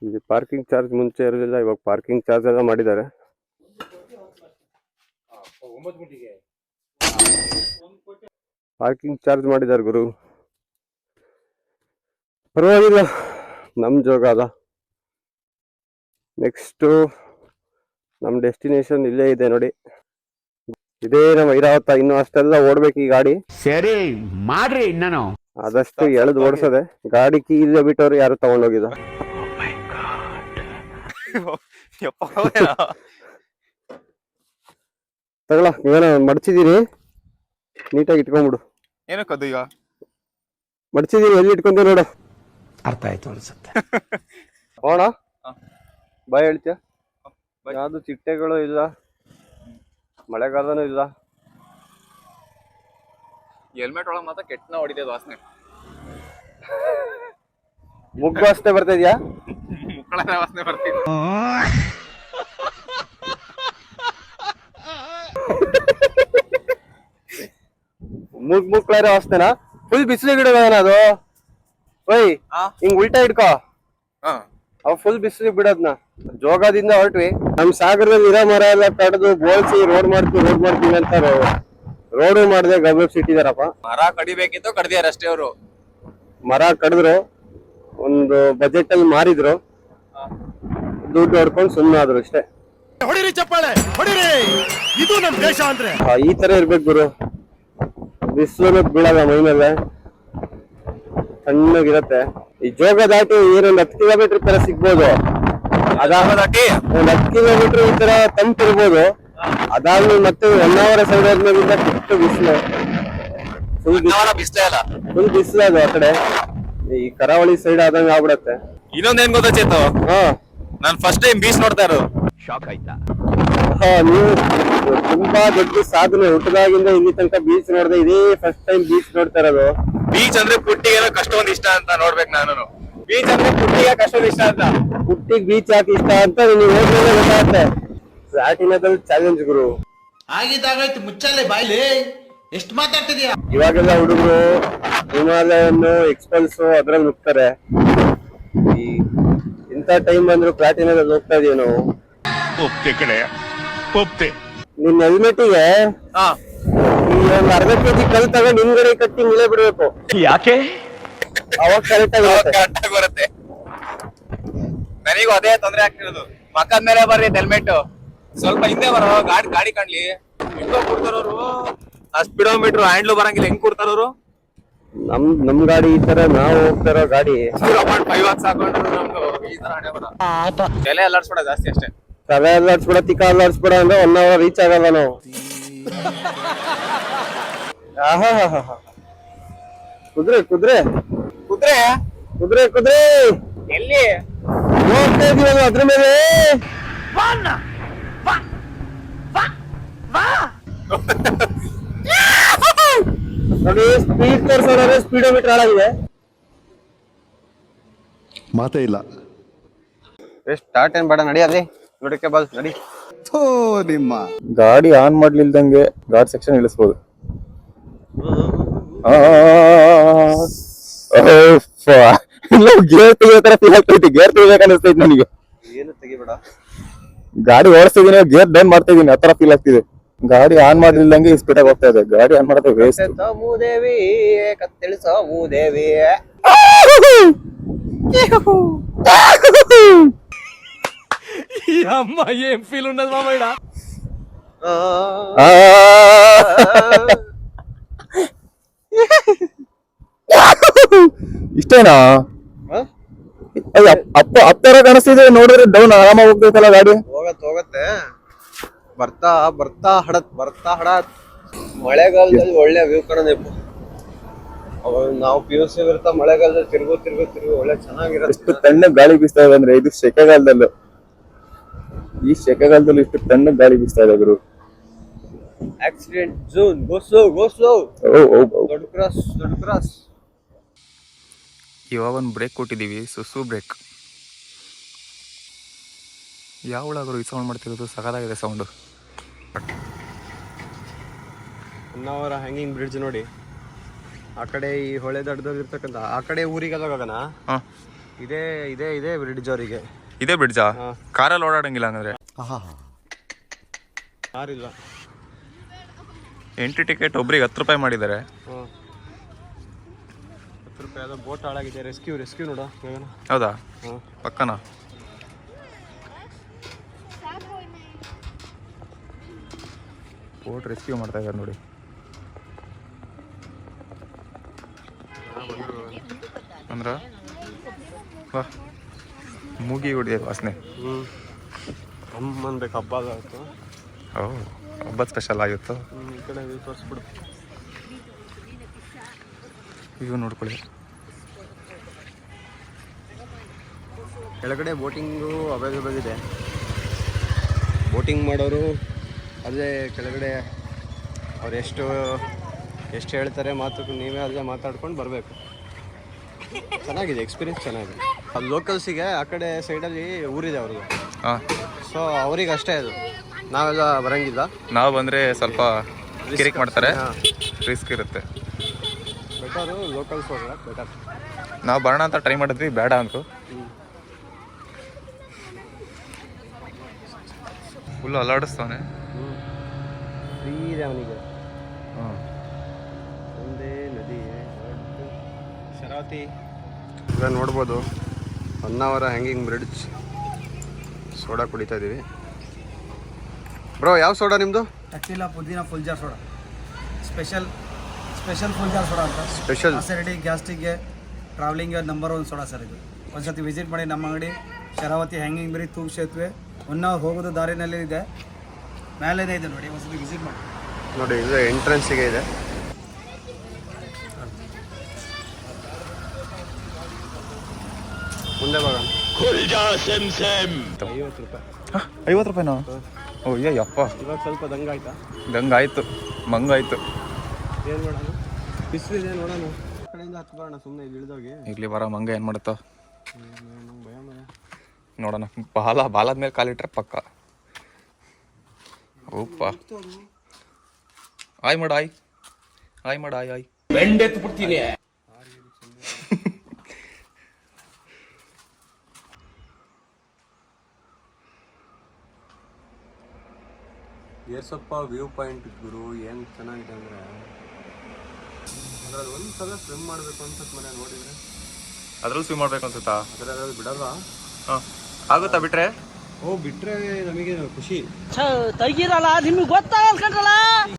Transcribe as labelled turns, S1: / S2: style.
S1: ಇಲ್ಲಿ parking charge ಮುಂಚೆ ಇರಲಿಲ್ಲ, ಇವಾಗ ಪಾರ್ಕಿಂಗ್ ಚಾರ್ಜ್ ಎಲ್ಲ ಮಾಡಿದ್ದಾರೆ. ಪಾರ್ಕಿಂಗ್ ಚಾರ್ಜ್ ಮಾಡಿದ್ದಾರೆ ಗುರು, ಪರವಾಗಿಲ್ಲ, ನಮ್ಮ ಜೋಗ ಅದ. ನೆಕ್ಸ್ಟು ನಮ್ಮ ಡೆಸ್ಟಿನೇಷನ್ ಇಲ್ಲೇ ಇದೆ ನೋಡಿ, ಇದೇ ನಮ್ಮ ಐರಾವತ. ಇನ್ನು ಅಷ್ಟೆಲ್ಲ ಓಡ್ಬೇಕು ಈ ಗಾಡಿ.
S2: ಸರಿ ಮಾಡ್ರಿ, ನಾನು
S1: ಆದಷ್ಟು ಎಳೆದು ಓಡಿಸೋದೆ. ಗಾಡಿ ಕೀ ಇಲ್ಲೇ ಬಿಟ್ಟವ್ರು ಯಾರು ತಗೊಂಡೋಗಿದ. ತಗೊಳ, ನೀವೇನ ಮಡ್ಚಿದೀನಿ, ನೀಟಾಗಿ ಇಟ್ಕೊಂಡ್ಬಿಡು.
S3: ಏನಕ್ಕದು ಈಗ
S1: ಮಡ್ಚಿದೀನಿ, ಎಲ್ಲಿ ಇಟ್ಕೊಂತೀವಿ ನೋಡು.
S2: ಅರ್ಥ ಆಯ್ತು ಅನ್ಸುತ್ತೆ.
S1: ಹೋಣ ಬಾಯ್ ಹೇಳ್ತೀಯ? ಯಾವ್ದು ಚಿಟ್ಟೆಗಳು ಇಲ್ಲ, ಮಳೆಗಾಲನೂ ಇಲ್ಲ.
S3: ಹೆಲ್ಮೆಟ್ ಒಳಗೆ ಮಾತ್ರ ಕೆಟ್ಟನ ಹೊಡಿತದ ವಾಸನೆ.
S1: ಮುಗ್ಗು ವಾಸನೆ ಬರ್ತಾ ಇದೆಯಾ?
S3: ಮುಕ್ಕಳ ವಾಸನೆ ಬರ್ತಿದೆ.
S1: ಮುಕ್ಳಾರ ವಾಸನೆನಾ? ಫುಲ್ ಬಿಸಿಲು ಬಿಡೋದನ ಅದು. ಓಯ್ ಹಿಂಗ್ ಉಲ್ಟಾ ಇಡ್ಕೋ, ಅವ್ ಫುಲ್ ಬಿಸಿಲು ಬಿಡೋದ್ನ. ಜೋಗದಿಂದ ಹೊರಟ್ವಿ, ನಮ್ ಸಾಗರದಲ್ಲಿ ಇರೋ ಮರ ಎಲ್ಲ ಕಡ್ದು ಬೋಳ್ಸಿ ರೋಡ್ ಮಾಡ್ತೀವಿ ಅಂತ ರೋಡು ಮಾಡದೆ ಗವರ್ಮೆಂಟ್ ಇಟ್ಟಿದಾರಪ್ಪ.
S3: ಮರ ಕಡಿಬೇಕಿತ್ತು, ಕಡ್ದಿಯಾರ ಅಷ್ಟೇ ಅವರು.
S1: ಮರ ಕಡಿದ್ರು, ಒಂದು ಬಜೆಟ್ ಅಲ್ಲಿ ಮಾರಿದ್ರು, ದುಡ್ಡು ಹೊಡ್ಕೊಂಡು ಸುಮ್ಮನಾದ್ರು ಅಷ್ಟೇ.
S4: ಹೊಡಿರಿ ಚಪ್ಪಾಳೆ ಹೊಡಿರಿ, ಇದು ನಮ್ ದೇಶ ಅಂದ್ರೆ.
S1: ಈ ತರ ಇರ್ಬೇಕು ಗುರು, ಬಿಸಿಲು ಬೀಳಲ್ಲ ಮೈ ಮೇಲೆ, ತಣ್ಣಗಿರತ್ತೆ. ಈ ಜೋಗ ದಾಟಿ ಏನೊಂದು 10 ಕಿಲೋಮೀಟರ್ ತರ ಸಿಗ್ಬೋದು.
S3: ದಾಟಿ
S1: ಒಂದ್ 10 ಕಿಲೋಮೀಟರ್ ಈ ತರ ತಂಪಿರ್ಬೋದು. ಅದಾದ್ಮೇಲೆ ಮತ್ತೆ 1 ಅವರ್ ಸೈಡ್ ಆದ್ಮೇಲಿಂದ ಬಿಟ್ಟು ಬಿಸಿಲು, ಫುಲ್ ಬಿಸಿಲು ಅದು. ಆ ಕಡೆ ಈ ಕರಾವಳಿ ಸೈಡ್ ಆದಂಗ ಆಗ್ಬಿಡತ್ತೆ.
S3: ಇನ್ನೊಂದೇನ್ ಗೊತ್ತಾ ಚೇತು, ನಾನ್ ಫಸ್ಟ್ ಟೈಮ್ ಬೀಚ್ ನೋಡ್ತಾ ಇರೋದು.
S2: ಶಾಕ್ ಆಯ್ತಾ?
S1: ನೀವು ತುಂಬಾ ದೊಡ್ಡ ಸಾಧನೆ, ಹುಟ್ಟದಾಗಿಂದ ಇಲ್ಲಿ ತನಕ ಬೀಚ್ ನೋಡ್ದೆ, ಇದೇ ಫಸ್ಟ್ ಟೈಮ್ ಬೀಚ್ ನೋಡ್ತಾ ಇರೋದು.
S3: ಬೀಚ್ ಅಂದ್ರೆ ಪುಟ್ಟಿಗೆ ಕಷ್ಟೊಂದು ಇಷ್ಟ ಅಂತ ನೋಡ್ಬೇಕು ನಾನು. ಬೀಚ್ ಅಂದ್ರೆ ಪುಟ್ಟಿಗೆ ಕಷ್ಟೊಂದು ಇಷ್ಟ ಅಂತ.
S1: ಪುಟ್ಟಿಗೆ ಬೀಚ್ ಯಾಕೆ ಇಷ್ಟ ಅಂತ ನೀವು ಹೋದ್ಮೇಲೆ ಗೊತ್ತಾಗುತ್ತೆ. ಪ್ಲಾಟಿನದಲ್ಲಿ ಚಾಲೆಂಜ್ ಗುರು.
S4: ಆಗಿದ್ದಾಗಾಯ್ತು, ಮುಚ್ಚಾಲೆ ಬಾಯ್ಲಿ, ಎಷ್ಟು ಮಾತಾಡ್ತಿದ್ಯಾ?
S1: ಇವಾಗೆಲ್ಲ ಹುಡುಗರು ಹಿಮಾಲಯನ್ ಎಕ್ಸ್ಪಲ್ಸ್ ಅದ್ರಲ್ಲಿ ಹೋಗ್ತಾರೆ. ಈ ಇಂಥ ಟೈಮ್ ಬಂದ್ರು ಪ್ಲಾಟಿನದಲ್ಲಿ ಹೋಗ್ತಾ ಇದೀವಿ ನಾವು. ನಿನ್ ಹೆಲ್ಮೆಟಿಗೆ ಈ ಒಂದ್ 1/2 kg ಕಲ್ ತಗೊಂಡು ಹಿಂದ್ಗಡೆ ಕಟ್ಟಿ ಮುಳೆ ಬಿಡ್ಬೇಕು.
S2: ಯಾಕೆ?
S1: ಅವಾಗ ಕರೆಕ್ಟ್
S3: ಆಗಿ ಬರುತ್ತೆ. ನನಗೂ ಅದೇ ತೊಂದ್ರೆ ಆಗ್ತಿರೋದು. ಮಕ್ಕದ ಮೇಲೆ ಬರ್ರಿ ಹೆಲ್ಮೆಟ್, ಸ್ವಲ್ಪ ಹಿಂದೆ ಬರೋ ಗಾಡಿ ಕಾಣ್ಲಿ. ಹೆಂಗೋ ಕೊಡ್ತಾರವ್ರು, ಆ ಸ್ಪೀಡೋಮೀಟರ್ ಹ್ಯಾಂಡ್ಲು ಬರಂಗಿಲ್ಲ, ಹೆಂಗ್ ಕೊಡ್ತಾರವ್ರು?
S1: ನಮ್ ಗಾಡಿ ಈ ತರ ನಾವು ಹೋಗ್ತಾರೋ ಗಾಡಿ
S3: 0.5 ಸಾಕೊಂಡ್ರು ನಮ್ದು ಈ ತರ ಹಣೆ ಬರ. ತಲೆ ಅಲ್ಲಾಡ್ಸ್ಬಿಡ ಜಾಸ್ತಿ ಅಷ್ಟೇ.
S1: ತಲೆ ಅಲ್ಲಾಡ್ಸ್ಬಿಡ, ತಿಕ್ಕ ಅಲ್ಲಾಡ್ಸ್ಬಿಡ ಅಂದ್ರೆ 1 ಅವರ್ ರೀಚ್ ಆಗಲ್ಲ ನಾವು. ಕುದ್ರೆ ಕುದ್ರೆ
S3: ಕುದ್ರೆ
S1: ಕುದ್ರೆ ಕುದ್ರೆ
S3: ಎಲ್ಲಿ
S1: ಹೋಗ್ತಾ ಇದೀವಲ್ಲ ಅದ್ರ ಮೇಲೆ. ನೋಡಿ ಸ್ಪೀಡ್ ತೋರಿಸೋದ್ರೆ ಸ್ಪೀಡೋಮೀಟರ್ ಹಾಳಾಗಿದೆ.
S4: ಮಾತೇ ಇಲ್ಲ.
S1: ಸ್ಟಾರ್ಟ್ ಏನ್ ಬೇಡ, ನಡಿ ಅಲ್ಲಿ ನೋಡಕ್ಕೆ ಬಲ್ ನಡಿ.
S4: ನಿಮ್ಮ
S1: ಗಾಡಿ ಆನ್ ಮಾಡ್ಲಿಲ್ದಂಗೆ ಗಾರ್ಡ್ ಸೆಕ್ಷನ್ ಇಳಿಸ್ಬೋದು. ಗೇರ್ ತೆಗಿಯೋ ತರ ಫೀಲ್ ಆಗ್ತೈತಿ. ಗೇರ್ ತೆಗಿಬೇಕನ್ನಿಸ್ತೈತಿ ನನಗೆ. ಏನು ತೆಗಿಬೇಡ, ಗಾಡಿ ಓಡಿಸ್ತಿದೀನಿ, ಗೇರ್ ಡೌನ್ ಮಾಡ್ತಾ ಇದೀನಿ, ಆ ತರ ಫೀಲ್ ಆಗ್ತಿದೆ. ಗಾಡಿ ಆನ್ ಮಾಡ್ಲಿಲ್ದಂಗೆ ಸ್ಪೀಡ್ ಆಗಿ ಹೋಗ್ತಾ ಇದೆ. ಗಾಡಿ ಆನ್ ಮಾಡೋದು ವೇಸ್ಟ್. ಮೂದೇವಿ ಕತ್ತಿಳಿಸೋ ಮೂದೇವಿ.
S4: ಅಮ್ಮ ಏನ್ ಫೀಲ್ ಉಂಟದ ಮಾಮಯ್ಯ.
S1: ಇಷ್ಟೇನಾ? ಅಪ್ಪರ ಕಾಣಿಸ್ತಿದೆ ನೋಡಿದ್ರೆ, ಡೌನ್ ಆರಾಮಾಗಿ ಹೋಗ್ತೈತಲ್ಲ ಗಾಡಿ. ಹೋಗತ್ತೆ ಬರ್ತಾ ಹಡತ್. ಮಳೆಗಾಲದಲ್ಲಿ ಒಳ್ಳೆ ವ್ಯೂ ಕಾಣೋದಪ್ಪ. ನಾವು PUC ಇರ್ತಾ ಮಳೆಗಾಲದಲ್ಲಿ ತಿರುಗು ಒಳ್ಳೆ ಚೆನ್ನಾಗಿರುತ್ತೆ. ಇಷ್ಟು ತಣ್ಣಗೆ ಗಾಳಿ ಬೀಸ್ತಾ ಇದೆ ಅಂದ್ರೆ ಇದು ಸೆಕೆಗಾಲದಲ್ಲೂ. ಈ ಸೆಕೆಗಾಲದಲ್ಲಿ ಇಷ್ಟು ತಣ್ಣಗೆ ಗಾಳಿ ಬೀಸ್ತಾ ಇದೆ ಗುರು. ಆಕ್ಸಿಡೆಂಟ್ ಝೋನ್, ಗೋ ಸ್ಲೋ. ದೊಡ್ಡ ಕ್ರಾಸ್.
S3: ಇವಾಗ ಒಂದು ಬ್ರೇಕ್ ಕೊಟ್ಟಿದ್ದೀವಿ, ಸುಸು ಬ್ರೇಕ್. ಯಾವ ಒಳಗರು ಈ ಸೌಂಡ್ ಮಾಡ್ತಿರೋದು, ಸಖತ್ತಾಗಿದೆ ಸೌಂಡು.
S1: 1 ಅವರ್ ಹ್ಯಾಂಗಿಂಗ್ ಬ್ರಿಡ್ಜ್ ನೋಡಿ. ಆ ಕಡೆ ಈ ಹೊಳೆ ದಡದಲ್ಲಿ ಇರ್ತಕ್ಕಂಥ ಆ ಕಡೆ ಊರಿಗೆಲ್ಲ ಹೋಗೋಣ. ಇದೇ ಇದೇ ಇದೇ ಬ್ರಿಡ್ಜ್ ಅವರಿಗೆ.
S3: ಇದೇ ಬ್ರಿಡ್ಜಾ? ಕಾರಲ್ಲಿ ಓಡಾಡಂಗಿಲ್ಲ ಹಂಗಂದ್ರೆ?
S1: ಯಾರಿಲ್ಲ.
S3: ಎಂಟ್ರಿ ಟಿಕೆಟ್ ಒಬ್ರಿಗೆ 10 ರೂಪಾಯಿ ಮಾಡಿದ್ದಾರೆ.
S1: 10 ರೂಪಾಯಿ. ಅದು ಬೋಟ್ ಹಾಳಾಗಿದೆ. ರೆಸ್ಕ್ಯೂ ನೋಡ.
S3: ಹೌದಾ? ಪಕ್ಕನಾ? ಬೋಟ್ ರೆಸ್ಕ್ಯೂ ಮಾಡ್ತಾ ಇದ್ದಾರೆ ನೋಡಿ. ಅಂದ್ರ ವಾ, ಮೂಗಿ ಹೊಡಿದೆ ವಾಸನೆ.
S1: ಅನ್ಬೇಕು ಹಬ್ಬ ಆಯಿತು.
S3: ಓ, ಹಬ್ಬದ ಸ್ಪೆಷಲ್ ಆಗಿತ್ತು.
S1: ಈ ಕಡೆ ತೋರಿಸ್ಬಿಡು.
S3: ಇವು ನೋಡ್ಕೊಳ್ಳಿ.
S1: ಕೆಳಗಡೆ ಬೋಟಿಂಗು ಅವೈಲೇಬಲ್ ಇದೆ. ಬೋಟಿಂಗ್ ಮಾಡೋರು ಅಲ್ಲೇ ಕೆಳಗಡೆ ಅವ್ರು ಎಷ್ಟು ಹೇಳ್ತಾರೆ ಮಾತು ನೀವೇ ಅಲ್ಲೇ ಮಾತಾಡ್ಕೊಂಡು ಬರಬೇಕು. ಚೆನ್ನಾಗಿದೆ, ಎಕ್ಸ್ಪೀರಿಯನ್ಸ್ ಚೆನ್ನಾಗಿದೆ. ಅಲ್ಲಿ ಲೋಕಲ್ಸಿಗೆ ಆ ಕಡೆ ಸೈಡಲ್ಲಿ ಊರಿದೆ ಅವ್ರಿಗೆ. ಸೊ ಅವ್ರಿಗೆ ಅಷ್ಟೇ ಅದು, ನಾವೆಲ್ಲ ಬರೋಂಗಿಲ್ಲ.
S3: ನಾವು ಬಂದರೆ ಸ್ವಲ್ಪ ಕಿರಿಕ್ ಮಾಡ್ತಾರೆ, ರಿಸ್ಕ್ ಇರುತ್ತೆ.
S1: ಬೆಟರು ಲೋಕಲ್ಸ್ ಹೋದ್ರೆ ಬೆಟರ್.
S3: ನಾವು ಬರೋಣ ಅಂತ ಟ್ರೈ ಮಾಡಿದ್ವಿ, ಬೇಡ ಅಂತು. ಫುಲ್ ಅಲ್ಲಾಡಿಸ್ತಾನೆ.
S1: ಫ್ರೀ ಇದೆ ಅವನಿಗೆ. ಒಂದೇ ನದಿ ಶರಾವತಿ. ಈಗ ನೋಡ್ಬೋದು 1 ಅವರ್ ಹ್ಯಾಂಗಿಂಗ್ ಬ್ರಿಡ್ಜ್. ಸೋಡಾ ಕುಡಿತಾ ಇದ್ದೀವಿ. ಬ್ರೋ, ಯಾವ ಸೋಡಾ ನಿಮ್ಮದು?
S5: ಟಕೀಲಾ ಪುದೀನಾ full jar soda. Special full jar soda ಅಂತ.
S1: ಸ್ಪೆಷಲ್
S5: ಅಸಿಡಿಟಿ, ಗ್ಯಾಸ್ಟ್ರಿಕ್ಗೆ, ಟ್ರಾವೆಲಿಂಗ್ಗೆ ನಂಬರ್ 1 ಸೋಡಾ ಸರ್ ಇದು. ಒಂದ್ಸತಿ ವಿಸಿಟ್ ಮಾಡಿ ನಮ್ಮ ಅಂಗಡಿ. ಶರಾವತಿ ಹ್ಯಾಂಗಿಂಗ್ ಬ್ರಿಡ್ಜ್, ತೂಗು ಸೇತುವೆ. 1 ಅವರ್ ಹೋಗೋದು ದಾರಿನಲ್ಲಿ ಇದೆ, ಮೇಲೇನೇ ಇದೆ ನೋಡಿ. ಒಂದ್ಸತಿ ವಿಸಿಟ್ ಮಾಡಿ
S1: ನೋಡಿ. ಇದು ಎಂಟ್ರೆನ್ಸಿಗೆ ಇದೆ. ಮುಂದೆ ಬರೋಣ. 50 ರೂಪಾಯಿ.
S3: 50 ರೂಪಾಯಿನಾ? ಓ ಯಪ್ಪ,
S1: ಇವಾಗ ಸ್ವಲ್ಪ ದಂಗಾಯ್ತಾ?
S3: ಗಂಗಾಯ್ತು, ಮಂಗಾಯ್ತು.
S1: ಏನು ಮಾಡೋಣ, ಬಿಸಿಲಿದೆ ನೋಡೋಣ. ಕಡೆಯಿಂದ ಹತ್ತು ಬರೋಣ ಸುಮ್ಮನೆ ಇಲ್ಲಿ ಇಳಿದೋಗಿ.
S3: ಇಲ್ಲಿ ಬರೋ ಮಂಗ ಏನು ಮಾಡುತ್ತೋ
S1: ಭಯ
S3: ನೋಡೋಣ. ಬಾಲದ ಮೇಲೆ ಕಾಲಿಟ್ರೆ ಪಕ್ಕ. ಓಪ್ಪ, ಆಯ್ ಮಾಡು, ಆಯ್ ಮಾಡು, ಆಯ್
S2: ಬೆಂಡೆತ್ತು ಬಿಡ್ತೀನಿ.
S1: ಏರ್ಸಪ್ಪ ವ್ಯೂ ಪಾಯಿಂಟ್ ಗುರು. ಏನು ಚೆನ್ನಾಗಿದೆ ಅಂದರೆ ಅದ್ರಲ್ಲಿ ಒಂದ್ಸಲ ಸ್ವಿಮ್ ಮಾಡಬೇಕು ಅನ್ಸುತ್ತೆ. ಮನೆ ನೋಡಿದರೆ
S3: ಅದ್ರಲ್ಲಿ ಸ್ವಿಮ್ ಮಾಡ್ಬೇಕು ಅನ್ಸುತ್ತಾ?
S1: ಅದರಲ್ಲಿ ಬಿಡಲ್ವಾ?
S3: ಹಾಂ, ಆಗುತ್ತಾ ಬಿಟ್ರೆ?
S1: ಬಿಟ್ರೆ ನಮಗೆ ಖುಷಿ.
S5: ತೆಗೀರಲ್ಲ, ನಿಮ್ಗೆ ಗೊತ್ತಾಗಲ್ಲ.